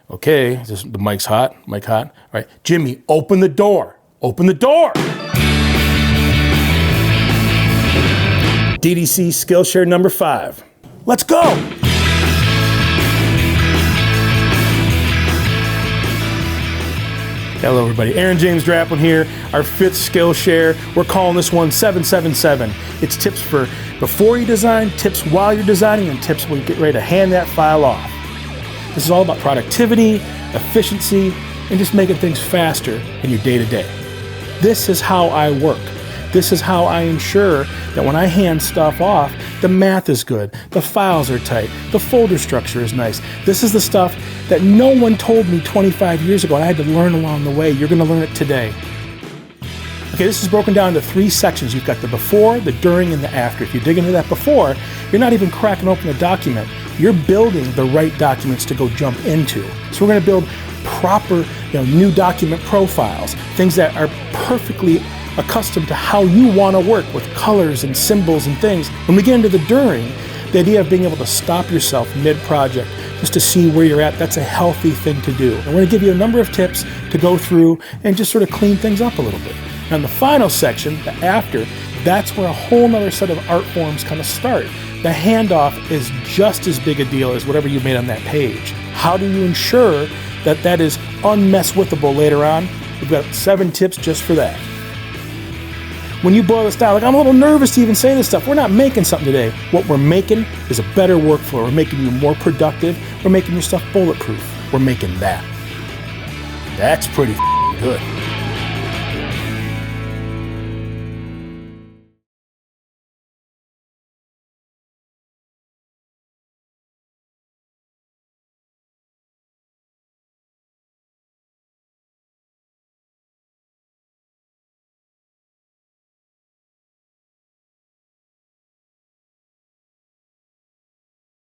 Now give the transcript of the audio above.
Okay, the mic's hot, mic hot. All right, Jimmy, open the door. Open the door. DDC Skillshare number 5. Let's go. Hello everybody, Aaron James Draplin here, our 5th Skillshare. We're calling this one 777. It's tips for before you design, tips while you're designing, and tips when you get ready to hand that file off. This is all about productivity, efficiency, and just making things faster in your day-to-day. This is how I work. This is how I ensure that when I hand stuff off, the math is good, the files are tight, the folder structure is nice. This is the stuff that no one told me 25 years ago, and I had to learn along the way. You're going to learn it today. Okay, this is broken down into 3 sections. You've got the before, the during, and the after. If you dig into that before, you're not even cracking open a document. You're building the right documents to go jump into. So we're going to build proper, new document profiles, things that are perfectly accustomed to how you want to work with colors and symbols and things. When we get into the during, the idea of being able to stop yourself mid-project just to see where you're at, that's a healthy thing to do. I'm going to give you a number of tips to go through and just sort of clean things up a little bit. Now in the final section, the after, that's where a whole nother set of art forms kind of start. The handoff is just as big a deal as whatever you made on that page. How do you ensure that that is unmesswithable later on? We've got 7 tips just for that. When you boil this down, I'm a little nervous to even say this stuff. We're not making something today. What we're making is a better workflow. We're making you more productive. We're making your stuff bulletproof. We're making that. That's pretty good.